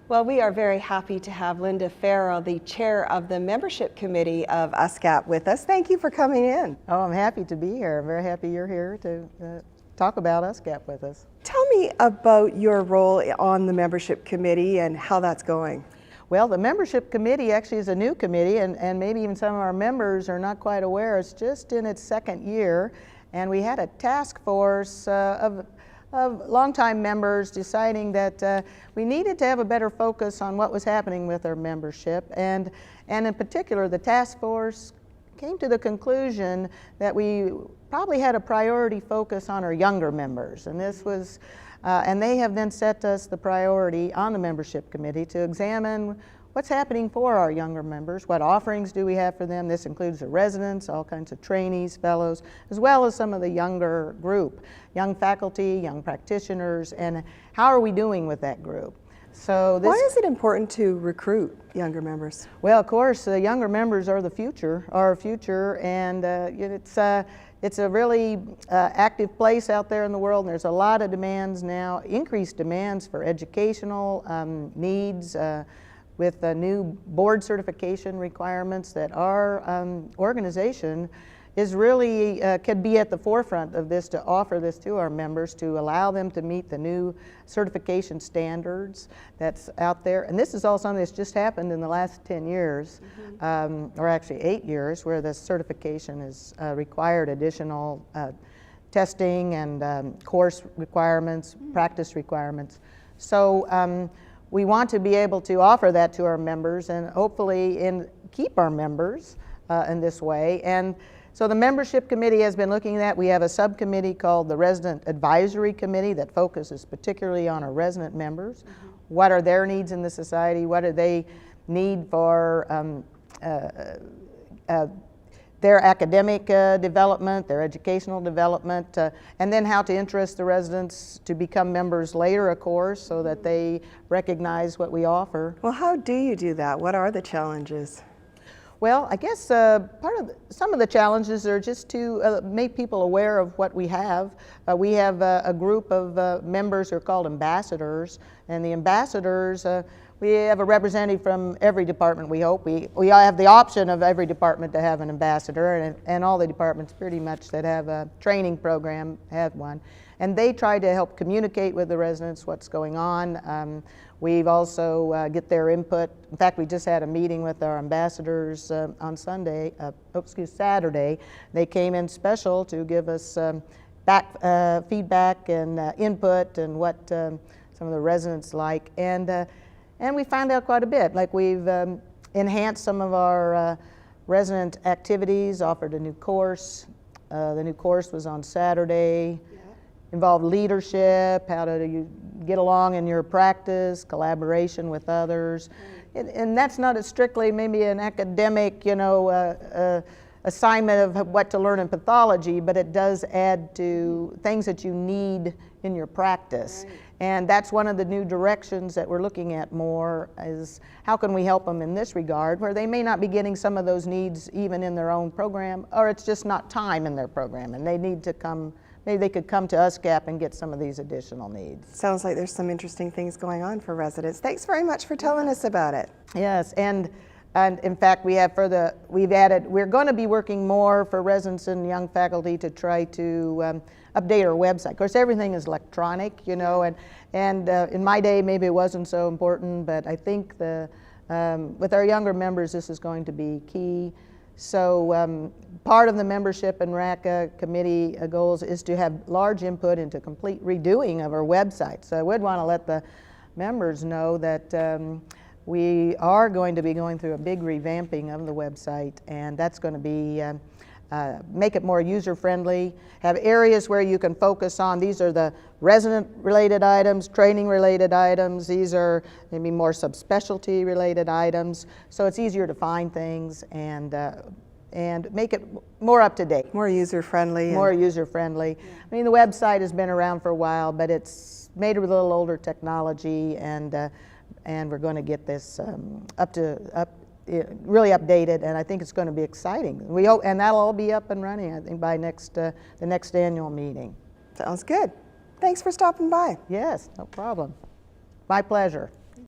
Well, we are very happy to have Linda Farrell, the chair of the membership committee of USCAP, with us. Thank you for coming in. Oh, I'm happy to be here. I'm very happy you're here to talk about USCAP with us. Tell me about your role on the membership committee and how that's going. Well, the membership committee actually is a new committee, and maybe even some of our members are not quite aware. It's just in its second year, and we had a task force of longtime members deciding that we needed to have a better focus on what was happening with our membership, and in particular the task force came to the conclusion that we probably had a priority focus on our younger members, and this was and they have then set us the priority on the membership committee to examine what's happening for our younger members, what offerings do we have for them. This includes the residents, all kinds of trainees, fellows, as well as some of the younger group, young faculty, young practitioners, and how are we doing with that group. So why is it important to recruit younger members? Well, of course, the younger members are the future, our future, and it's a really active place out there in the world, and there's a lot of demands now, increased demands for educational needs, with new board certification requirements that our organization is really, could be at the forefront of this, to offer this to our members, to allow them to meet the new certification standards that's out there. And this is all something that's just happened in the last 10 years, or actually 8 years, where the certification has required additional testing and course requirements, practice requirements. So we want to be able to offer that to our members and hopefully keep our members in this way. And so the membership committee has been looking at that. We have a subcommittee called the Resident Advisory Committee that focuses particularly on our resident members. What are their needs in the society? What do they need for their academic development, their educational development, and then how to interest the residents to become members later, of course, so that they recognize what we offer. Well, how do you do that? What are the challenges? Well, I guess some of the challenges are just to make people aware of what we have. We have a group of members who are called ambassadors, and the ambassadors, we have a representative from every department, we hope. We have the option of every department to have an ambassador, and all the departments pretty much that have a training program have one. And they try to help communicate with the residents what's going on. We've also get their input. In fact, we just had a meeting with our ambassadors on Saturday. They came in special to give us feedback and input and what some of the residents like. And we found out quite a bit. Like we've enhanced some of our resident activities, offered a new course. The new course was on Saturday. Involved leadership, how do you get along in your practice, collaboration with others. And that's not strictly maybe an academic, assignment of what to learn in pathology, but it does add to things that you need in your practice. Right. And that's one of the new directions that we're looking at more, is how can we help them in this regard, where they may not be getting some of those needs even in their own program, or it's just not time in their program and they need to come. Maybe they could come to USCAP and get some of these additional needs. Sounds like there's some interesting things going on for residents. Thanks very much for telling us about it. Yes, and in fact we're going to be working more for residents and young faculty to try to update our website. Of course, everything is electronic, and in my day maybe it wasn't so important, but I think with our younger members this is going to be key. So part of the membership and RACA committee goals is to have large input into complete redoing of our website. So I would want to let the members know that we are going to be going through a big revamping of the website, and that's going to be make it more user-friendly, have areas where you can focus on, these are the resident-related items, training-related items, these are maybe more subspecialty-related items, so it's easier to find things and make it more up-to-date. More user-friendly. More user-friendly. Yeah. I mean, the website has been around for a while, but it's made with a little older technology, and we're going to get this really updated, and I think it's going to be exciting. We hope, and that'll all be up and running, I think, by the next annual meeting. Sounds good. Thanks for stopping by. Yes, no problem. My pleasure.